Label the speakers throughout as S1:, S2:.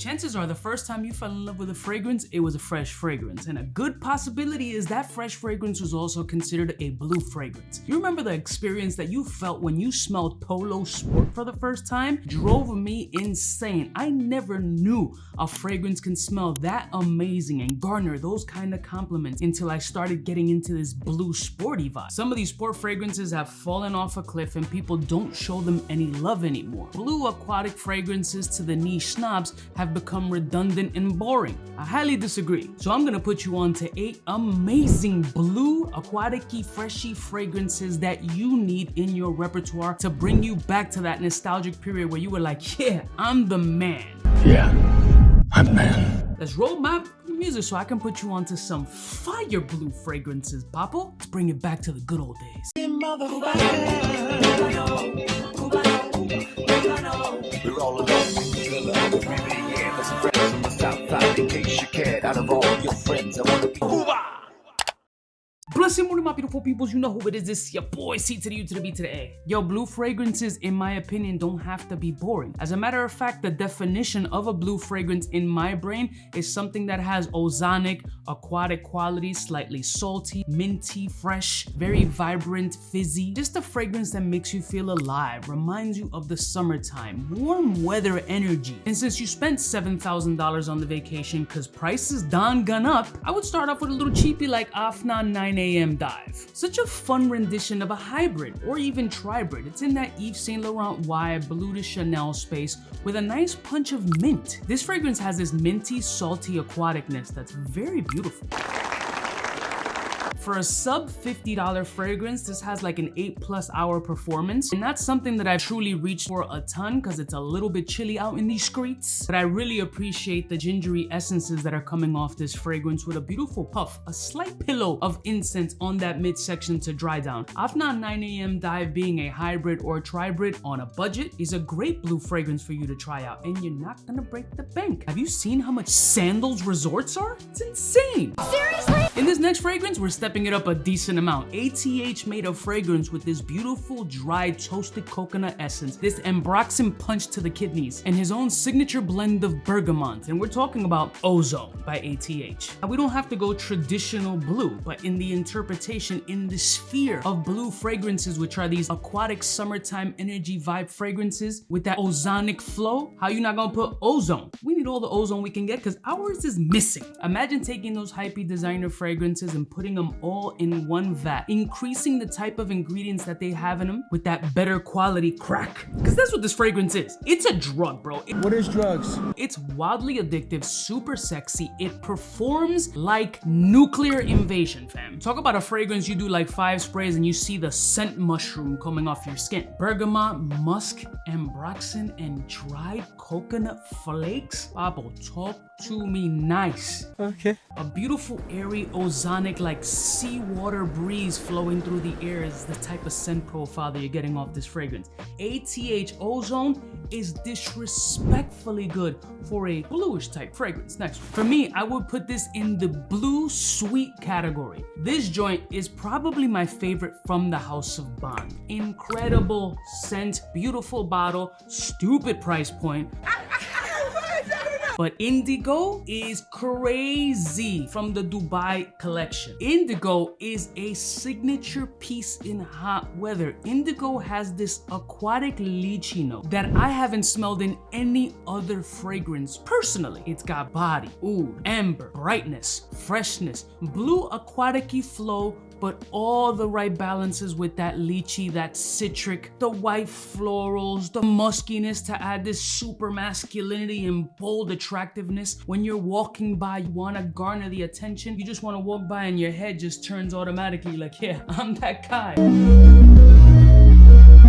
S1: chances are the first time you fell in love with a fragrance, it was a fresh fragrance. And a good possibility is that fresh fragrance was also considered a blue fragrance. You remember the experience that you felt when you smelled Polo Sport for the first time? Drove me insane. I never knew a fragrance can smell that amazing and garner those kind of compliments until I started getting into this blue sporty vibe. Some of these sport fragrances have fallen off a cliff and people don't show them any love anymore. Blue aquatic fragrances to the niche snobs have become redundant and boring. I highly disagree. So I'm gonna put you on to 8 amazing blue aquatic-y freshy fragrances that you need in your repertoire to bring you back to that nostalgic period where you were like, yeah, I'm the man.
S2: Yeah, I'm the man.
S1: Let's roll my music so I can put you onto some fire blue fragrances, Papo. Let's bring it back to the good old days.
S2: We're all alone. Yeah, listen, friends from the south side, in case you cared. Out of all your friends, I wanna be
S1: Blessing morning, my beautiful peoples. You know who it is. This your boy C to the U to the B to the A. Yo, blue fragrances, in my opinion, don't have to be boring. As a matter of fact, the definition of a blue fragrance in my brain is something that has ozonic, aquatic qualities, slightly salty, minty, fresh, very vibrant, fizzy. Just a fragrance that makes you feel alive, reminds you of the summertime, warm weather energy. And since you spent $7,000 on the vacation because prices done gone up, I would start off with a little cheapie like Afnan 9 a.m. Dive. Such a fun rendition of a hybrid or even tribrid. It's in that Yves Saint Laurent vibe, Bleu de Chanel space with a nice punch of mint. This fragrance has this minty, salty aquaticness that's very beautiful. For a sub $50 fragrance, this has like an 8+ hour performance. And that's something that I've truly reached for a ton because it's a little bit chilly out in these streets. But I really appreciate the gingery essences that are coming off this fragrance with a beautiful puff, a slight pillow of incense on that midsection to dry down. Afnan 9 a.m. Dive being a hybrid or tribrid on a budget is a great blue fragrance for you to try out. And you're not gonna break the bank. Have you seen how much sandals resorts are? It's insane.
S3: Seriously?
S1: In this next fragrance, we're stepping it up a decent amount. ATH made a fragrance with this beautiful dried toasted coconut essence, this ambroxan punch to the kidneys, and his own signature blend of bergamot. And we're talking about Ozone by ATH. Now, we don't have to go traditional blue, but in the interpretation, in the sphere of blue fragrances, which are these aquatic summertime energy vibe fragrances with that ozonic flow, how you not gonna put ozone? We need all the ozone we can get because ours is missing. Imagine taking those hypey designer fragrances and putting them all in one vat, increasing the type of ingredients that they have in them with that better quality crack. Because that's what this fragrance is. It's a drug, bro.
S4: What is drugs?
S1: It's wildly addictive, super sexy. It performs like nuclear invasion, fam. Talk about a fragrance you do like 5 sprays and you see the scent mushroom coming off your skin. Bergamot, musk, ambroxan, and dried coconut flakes. Pablo, talk to me nice.
S4: Okay.
S1: A beautiful, airy, ozonic, like seawater breeze flowing through the air is the type of scent profile that you're getting off this fragrance. ATH Ozone is disrespectfully good for a bluish type fragrance. Next one. For me, I would put this in the blue sweet category. This joint is probably my favorite from the House of Bond. Incredible scent, beautiful bottle, stupid price point. But Indigo is crazy from the Dubai collection. Indigo is a signature piece in hot weather. Indigo has this aquatic lychee note that I haven't smelled in any other fragrance personally. It's got body, oud, amber, brightness, freshness, blue aquatic-y flow, but all the right balances with that lychee, that citric, the white florals, the muskiness to add this super masculinity and bold attractiveness. When you're walking by, you want to garner the attention. You just want to walk by and your head just turns automatically like, yeah, I'm that guy.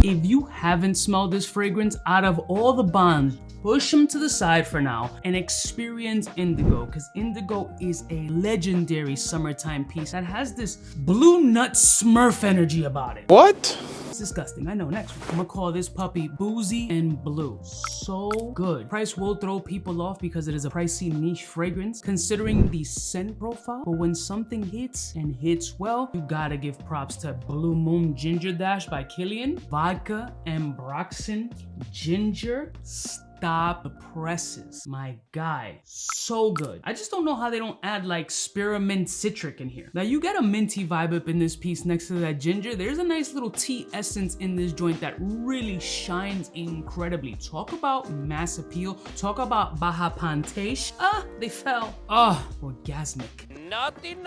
S1: If you haven't smelled this fragrance, out of all the bonds, push them to the side for now and experience Indigo, because Indigo is a legendary summertime piece that has this blue nut smurf energy about it.
S4: What?
S1: It's disgusting, I know. Next one. I'm gonna call this puppy Boozy and Blue. So good. Price will throw people off because it is a pricey niche fragrance considering the scent profile, but when something hits and hits well, you gotta give props to Blue Moon Ginger Dash by Kilian. Vodka, ambroxan, ginger, stop the presses. My guy, so good. I just don't know how they don't add like spearmint citric in here. Now you get a minty vibe up in this piece next to that ginger. There's a nice little tea essence in this joint that really shines incredibly. Talk about mass appeal. Talk about 𝗙𝗲𝗄𝐻𝑃𝐻𝑒𝐻. They fell. Orgasmic.
S3: Nothing.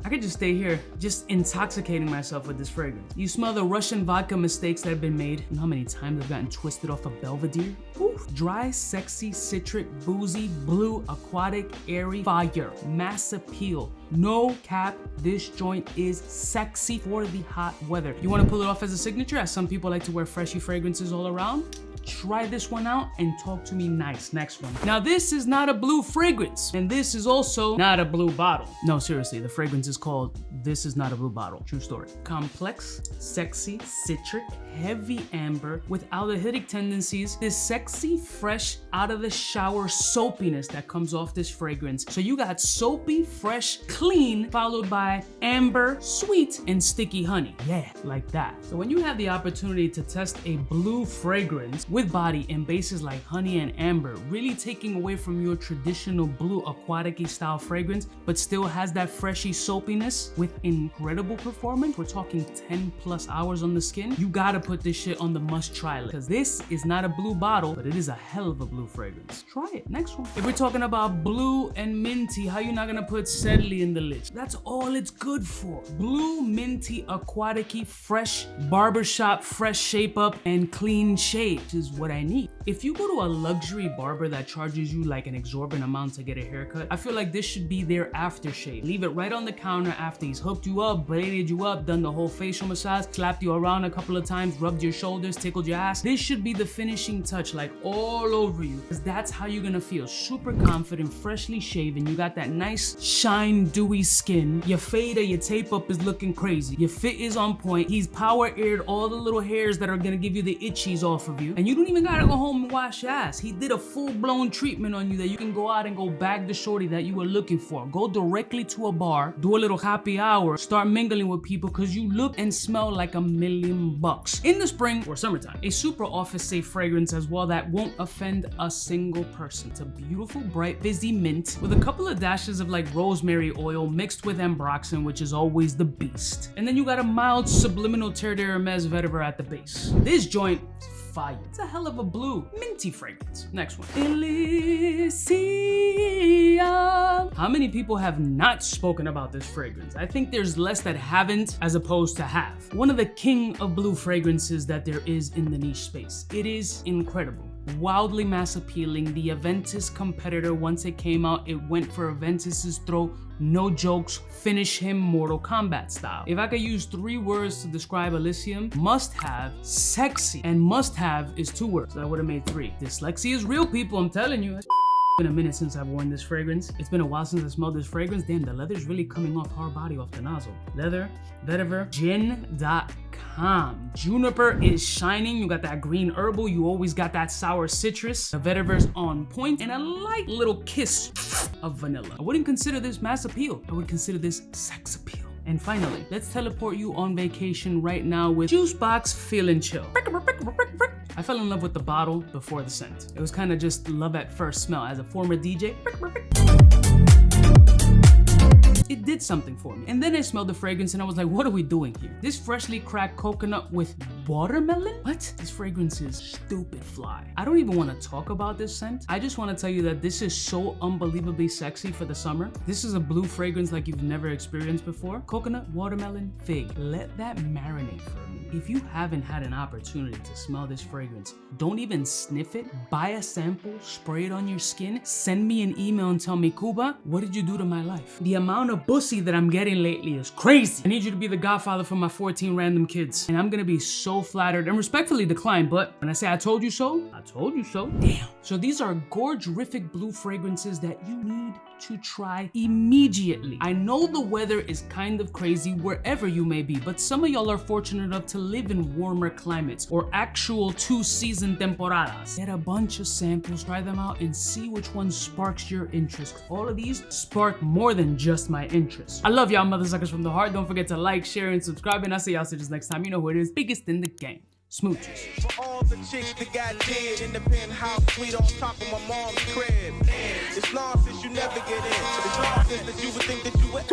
S1: I could just stay here, just intoxicating myself with this fragrance. You smell the Russian vodka mistakes that have been made. You know how many times I've gotten twisted off of Belvedere? Oof. Dry, sexy, citric, boozy, blue, aquatic, airy, fire, mass appeal. No cap, this joint is sexy for the hot weather. You want to pull it off as a signature, as some people like to wear freshy fragrances all around? Try this one out and talk to me nice. Next one. Now this is not a blue fragrance, and this is also not a blue bottle. No, seriously, the fragrance is called This Is Not a Blue Bottle. True story. Complex, sexy, citric, heavy amber with aldehydic tendencies. This sexy, fresh, out of the shower soapiness that comes off this fragrance. So you got soapy, fresh, clean, followed by amber, sweet, and sticky honey. Yeah, like that. So when you have the opportunity to test a blue fragrance with body and bases like honey and amber, really taking away from your traditional blue aquatic-y style fragrance, but still has that freshy soapiness with incredible performance. We're talking 10+ hours on the skin. You gotta put this shit on the must try list, because this is not a blue bottle, but it is a hell of a blue fragrance. Try it. Next one. If we're talking about blue and minty, how you not gonna put 𝗙𝗿 in the list? That's all it's good for. Blue, minty, aquatic-y, fresh, barbershop, fresh shape up, and clean shave is what I need. If you go to a luxury barber that charges you like an exorbitant amount to get a haircut, I feel like this should be their aftershave. Leave it right on the counter after he's hooked you up, braided you up, done the whole facial massage, slapped you around a couple of times, rubbed your shoulders, tickled your ass. This should be the finishing touch, like all over you, because that's how you're gonna feel. Super confident, freshly shaven. You got that nice shine, dewy skin. Your fade or your tape up is looking crazy. Your fit is on point. He's power aired all the little hairs that are gonna give you the itchies off of you. And you don't even gotta go home and wash your ass. He did a full-blown treatment on you that you can go out and go bag the shorty that you were looking for. Go directly to a bar, do a little happy hour, start mingling with people, because you look and smell like $1,000,000. In the spring or summertime, a super office safe fragrance as well that won't offend a single person. It's a beautiful, bright, fizzy mint with a couple of dashes of like rosemary oil mixed with ambroxan, which is always the beast. And then you got a mild subliminal terre d'Hermès vetiver at the base. This joint, fire. It's a hell of a blue, minty fragrance. Next one. 𝗙𝐿𝐼. How many people have not spoken about this fragrance? I think there's less that haven't as opposed to have. One of the king of blue fragrances that there is in the niche space. It is incredible. Wildly mass appealing. The Aventus competitor, once it came out, it went for Aventus's throat. No jokes, finish him Mortal Kombat style. If I could use 3 words to describe Elysium, must have, sexy, and must have is 2 words. So I would have made 3. Dyslexia is real, people, I'm telling you. It's been a minute since I've worn this fragrance. It's been a while since I smelled this fragrance. Damn, the leather's really coming off hard body off the nozzle. Leather, vetiver, gin.com. Juniper is shining. You got that green herbal. You always got that sour citrus. The vetiver's on point, and a light little kiss of vanilla. I wouldn't consider this mass appeal. I would consider this sex appeal. And finally, let's teleport you on vacation right now with Juicebox Feel and Chill. I fell in love with the bottle before the scent. It was kind of just love at first smell. As a former DJ, it did something for me. And then I smelled the fragrance and I was like, what are we doing here? This freshly cracked coconut with watermelon? What? This fragrance is stupid fly. I don't even want to talk about this scent. I just want to tell you that this is so unbelievably sexy for the summer. This is a blue fragrance like you've never experienced before. Coconut, watermelon, fig. Let that marinate for a minute. If you haven't had an opportunity to smell this fragrance, don't even sniff it. Buy a sample, spray it on your skin, send me an email and tell me, Cuba, what did you do to my life? The amount of pussy that I'm getting lately is crazy. I need you to be the godfather for my 14 random kids. And I'm gonna be so flattered and respectfully decline, but when I say I told you so, I told you so. Damn. So these are gorgerific blue fragrances that you need to try immediately. I know the weather is kind of crazy wherever you may be, but some of y'all are fortunate enough to live in warmer climates or actual 2-season temporadas. Get a bunch of samples, try them out, and see which one sparks your interest. All of these spark more than just my interest. I love y'all mother suckers from the heart. Don't forget to like, share, and subscribe, and I'll see y'all next time. You know who it is, biggest in the game. Smooches.
S3: For all the chicks that got dead in the penthouse suite on top of my mom's crib. It's nonsense you never get in. It's nonsense that you would think that you would